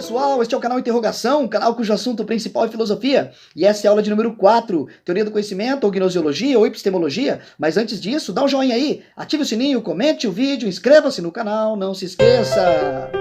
pessoal, este é o canal Interrogação, um canal cujo assunto principal é filosofia, e essa é a aula de número 4, Teoria do Conhecimento, ou Gnoseologia, ou Epistemologia. Mas antes disso, dá um joinha aí, ative o sininho, comente o vídeo, inscreva-se no canal, não se esqueça!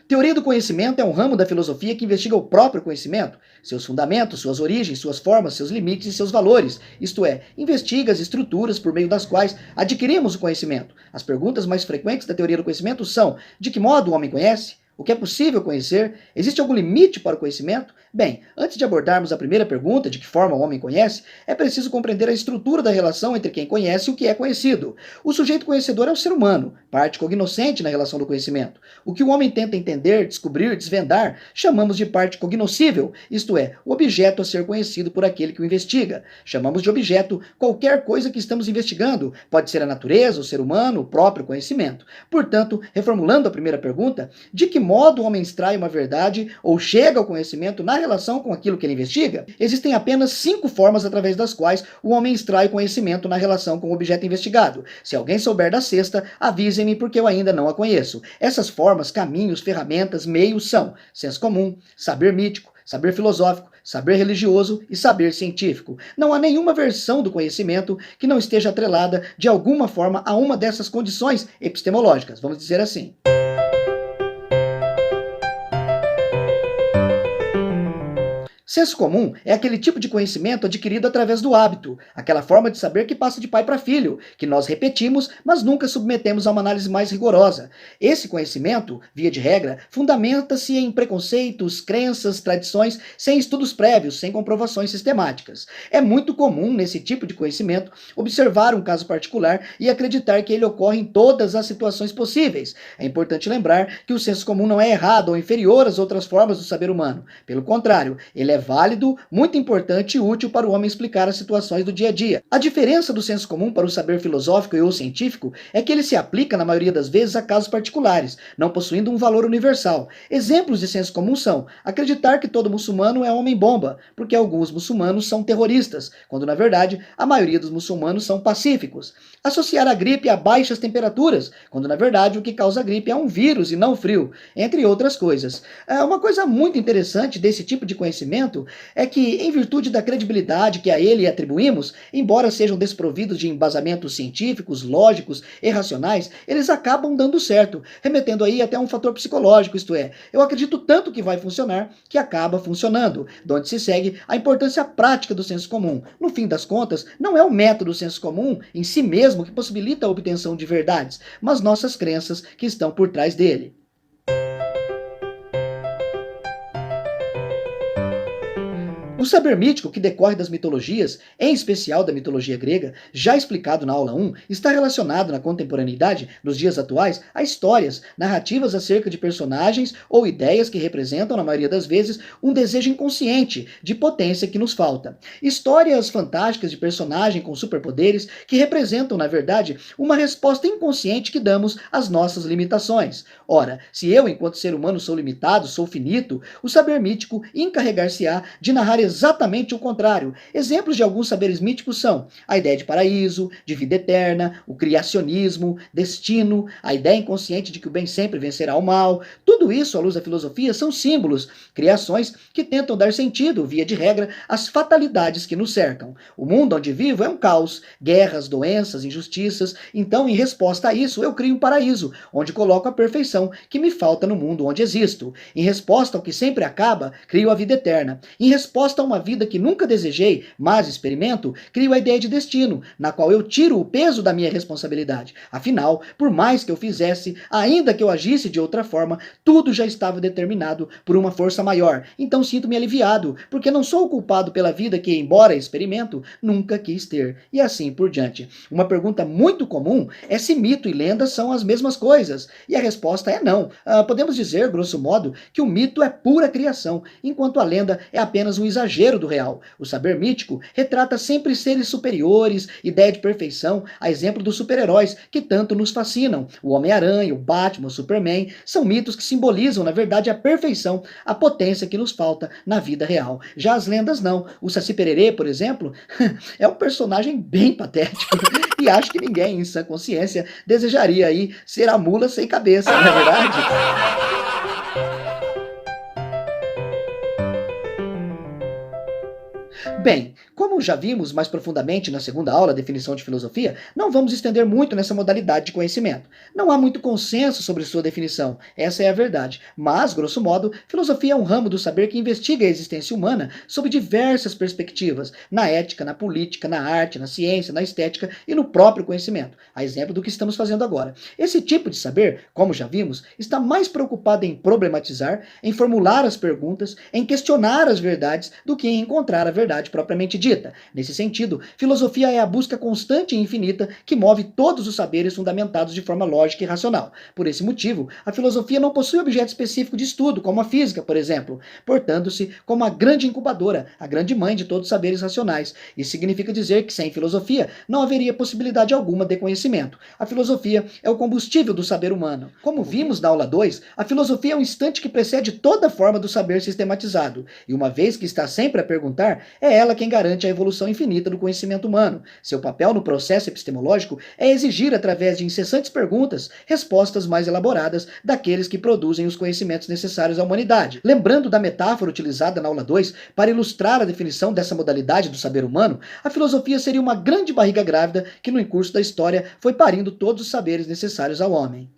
Teoria do conhecimento é um ramo da filosofia que investiga o próprio conhecimento, seus fundamentos, suas origens, suas formas, seus limites e seus valores, isto é, investiga as estruturas por meio das quais adquirimos o conhecimento. As perguntas mais frequentes da teoria do conhecimento são: de que modo o homem conhece? O que é possível conhecer? Existe algum limite para o conhecimento? Bem, antes de abordarmos a primeira pergunta, de que forma o homem conhece, é preciso compreender a estrutura da relação entre quem conhece e o que é conhecido. O sujeito conhecedor é o ser humano, parte cognoscente na relação do conhecimento. O que o homem tenta entender, descobrir, desvendar, chamamos de parte cognoscível, isto é, o objeto a ser conhecido por aquele que o investiga. Chamamos de objeto qualquer coisa que estamos investigando, pode ser a natureza, o ser humano, o próprio conhecimento. Portanto, reformulando a primeira pergunta, de que modo o homem extrai uma verdade ou chega ao conhecimento na relação com aquilo que ele investiga? Existem apenas 5 formas através das quais o homem extrai conhecimento na relação com o objeto investigado. Se alguém souber da sexta, avisem-me porque eu ainda não a conheço. Essas formas, caminhos, ferramentas, meios são senso comum, saber mítico, saber filosófico, saber religioso e saber científico. Não há nenhuma versão do conhecimento que não esteja atrelada de alguma forma a uma dessas condições epistemológicas, vamos dizer assim. Senso comum é aquele tipo de conhecimento adquirido através do hábito, aquela forma de saber que passa de pai para filho, que nós repetimos, mas nunca submetemos a uma análise mais rigorosa. Esse conhecimento, via de regra, fundamenta-se em preconceitos, crenças, tradições, sem estudos prévios, sem comprovações sistemáticas. É muito comum, nesse tipo de conhecimento, observar um caso particular e acreditar que ele ocorre em todas as situações possíveis. É importante lembrar que o senso comum não é errado ou inferior às outras formas do saber humano. Pelo contrário, ele é válido, muito importante e útil para o homem explicar as situações do dia a dia. A diferença do senso comum para o saber filosófico e ou científico é que ele se aplica, na maioria das vezes, a casos particulares, não possuindo um valor universal. Exemplos de senso comum são acreditar que todo muçulmano é homem-bomba, porque alguns muçulmanos são terroristas, quando na verdade a maioria dos muçulmanos são pacíficos. Associar a gripe a baixas temperaturas, quando na verdade o que causa a gripe é um vírus e não o frio, entre outras coisas. Uma coisa muito interessante desse tipo de conhecimento é que, em virtude da credibilidade que a ele atribuímos, embora sejam desprovidos de embasamentos científicos, lógicos e racionais, eles acabam dando certo, remetendo aí até um fator psicológico, isto é, eu acredito tanto que vai funcionar, que acaba funcionando, de onde se segue a importância prática do senso comum. No fim das contas, não é o método do senso comum em si mesmo que possibilita a obtenção de verdades, mas nossas crenças que estão por trás dele. O saber mítico que decorre das mitologias, em especial da mitologia grega, já explicado na aula 1, está relacionado na contemporaneidade, nos dias atuais, a histórias, narrativas acerca de personagens ou ideias que representam, na maioria das vezes, um desejo inconsciente de potência que nos falta. Histórias fantásticas de personagem com superpoderes que representam, na verdade, uma resposta inconsciente que damos às nossas limitações. Ora, se eu, enquanto ser humano, sou limitado, sou finito, o saber mítico encarregar-se-á de narrar exatamente o contrário. Exemplos de alguns saberes míticos são a ideia de paraíso, de vida eterna, o criacionismo, destino, a ideia inconsciente de que o bem sempre vencerá o mal. Tudo isso, à luz da filosofia, são símbolos, criações que tentam dar sentido, via de regra, às fatalidades que nos cercam. O mundo onde vivo é um caos, guerras, doenças, injustiças. Então, em resposta a isso, eu crio um paraíso, onde coloco a perfeição que me falta no mundo onde existo. Em resposta ao que sempre acaba, crio a vida eterna. Em resposta a uma vida que nunca desejei, mas experimento, crio a ideia de destino, na qual eu tiro o peso da minha responsabilidade. Afinal, por mais que eu fizesse, ainda que eu agisse de outra forma, tudo já estava determinado por uma força maior. Então sinto-me aliviado, porque não sou o culpado pela vida que, embora experimento, nunca quis ter. E assim por diante. Uma pergunta muito comum é se mito e lenda são as mesmas coisas. E a resposta é não. Podemos dizer, grosso modo, que o mito é pura criação, enquanto a lenda é apenas um exagero exagero do real. O saber mítico retrata sempre seres superiores, ideia de perfeição, a exemplo dos super-heróis que tanto nos fascinam. O Homem-Aranha, o Batman, o Superman, são mitos que simbolizam, na verdade, a perfeição, a potência que nos falta na vida real. Já as lendas não. O Saci Pererê, por exemplo, é um personagem bem patético e acho que ninguém, em sã consciência, desejaria aí ser a mula sem cabeça, não é verdade? Bem, como já vimos mais profundamente na segunda aula, definição de filosofia, não vamos estender muito nessa modalidade de conhecimento. Não há muito consenso sobre sua definição, essa é a verdade. Mas, grosso modo, filosofia é um ramo do saber que investiga a existência humana sob diversas perspectivas, na ética, na política, na arte, na ciência, na estética e no próprio conhecimento, a exemplo do que estamos fazendo agora. Esse tipo de saber, como já vimos, está mais preocupado em problematizar, em formular as perguntas, em questionar as verdades, do que em encontrar a verdade propriamente dita. Nesse sentido, filosofia é a busca constante e infinita que move todos os saberes fundamentados de forma lógica e racional. Por esse motivo, a filosofia não possui objeto específico de estudo, como a física, por exemplo, portando-se como a grande incubadora, a grande mãe de todos os saberes racionais. Isso significa dizer que sem filosofia não haveria possibilidade alguma de conhecimento. A filosofia é o combustível do saber humano. Como vimos na aula 2, a filosofia é um instante que precede toda forma do saber sistematizado, e uma vez que está sempre a perguntar, é ela quem garante a evolução infinita do conhecimento humano. Seu papel no processo epistemológico é exigir, através de incessantes perguntas, respostas mais elaboradas daqueles que produzem os conhecimentos necessários à humanidade. Lembrando da metáfora utilizada na aula 2 para ilustrar a definição dessa modalidade do saber humano, a filosofia seria uma grande barriga grávida que, no curso da história, foi parindo todos os saberes necessários ao homem.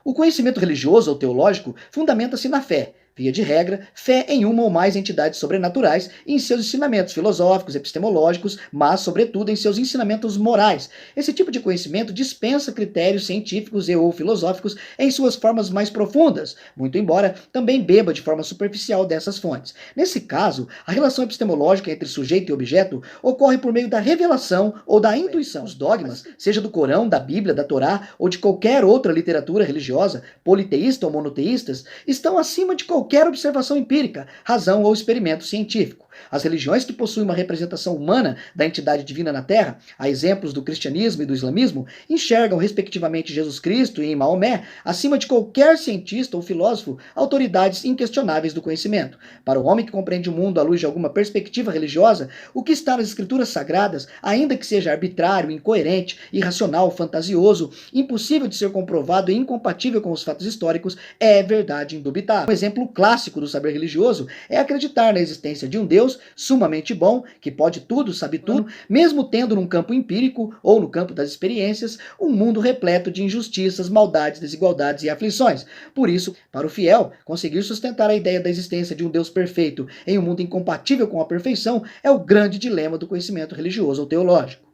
O conhecimento religioso ou teológico fundamenta-se na fé. Via de regra, fé em uma ou mais entidades sobrenaturais e em seus ensinamentos filosóficos, epistemológicos, mas, sobretudo, em seus ensinamentos morais. Esse tipo de conhecimento dispensa critérios científicos e ou filosóficos em suas formas mais profundas, muito embora também beba de forma superficial dessas fontes. Nesse caso, a relação epistemológica entre sujeito e objeto ocorre por meio da revelação ou da intuição. Os dogmas, seja do Corão, da Bíblia, da Torá ou de qualquer outra literatura religiosa, politeísta ou monoteístas, estão acima de qualquer observação empírica, razão ou experimento científico. As religiões que possuem uma representação humana da entidade divina na Terra, a exemplos do cristianismo e do islamismo, enxergam respectivamente Jesus Cristo e em Maomé, acima de qualquer cientista ou filósofo, autoridades inquestionáveis do conhecimento. Para o homem que compreende o mundo à luz de alguma perspectiva religiosa, o que está nas escrituras sagradas, ainda que seja arbitrário, incoerente, irracional, fantasioso, impossível de ser comprovado e incompatível com os fatos históricos, é verdade indubitável. Um exemplo clássico do saber religioso é acreditar na existência de um Deus sumamente bom, que pode tudo, sabe tudo, mesmo tendo num campo empírico ou no campo das experiências, um mundo repleto de injustiças, maldades, desigualdades e aflições. Por isso, para o fiel, conseguir sustentar a ideia da existência de um Deus perfeito em um mundo incompatível com a perfeição é o grande dilema do conhecimento religioso ou teológico.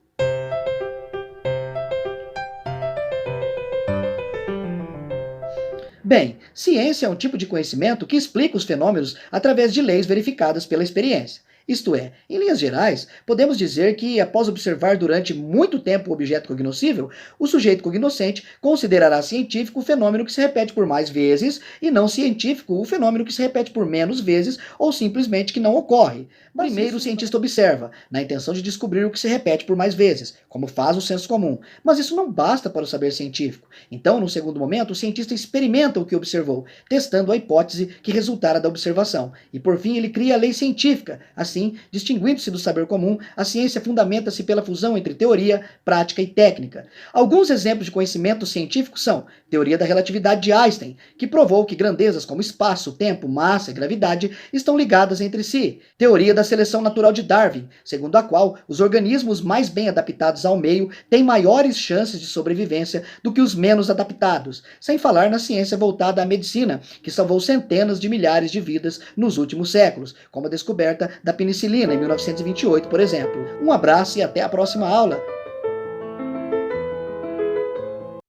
Bem, ciência é um tipo de conhecimento que explica os fenômenos através de leis verificadas pela experiência. Isto é, em linhas gerais, podemos dizer que, após observar durante muito tempo o objeto cognoscível, o sujeito cognoscente considerará científico o fenômeno que se repete por mais vezes e não científico o fenômeno que se repete por menos vezes ou simplesmente que não ocorre. Primeiro, o cientista observa, na intenção de descobrir o que se repete por mais vezes, como faz o senso comum. Mas isso não basta para o saber científico. Então, no segundo momento, o cientista experimenta o que observou, testando a hipótese que resultara da observação. E, por fim, ele cria a lei científica. Assim, distinguindo-se do saber comum, a ciência fundamenta-se pela fusão entre teoria, prática e técnica. Alguns exemplos de conhecimento científico são teoria da relatividade de Einstein, que provou que grandezas como espaço, tempo, massa e gravidade estão ligadas entre si. Teoria da seleção natural de Darwin, segundo a qual os organismos mais bem adaptados ao meio têm maiores chances de sobrevivência do que os menos adaptados, sem falar na ciência voltada à medicina, que salvou centenas de milhares de vidas nos últimos séculos, como a descoberta da penicilina em 1928, por exemplo. Um abraço e até a próxima aula!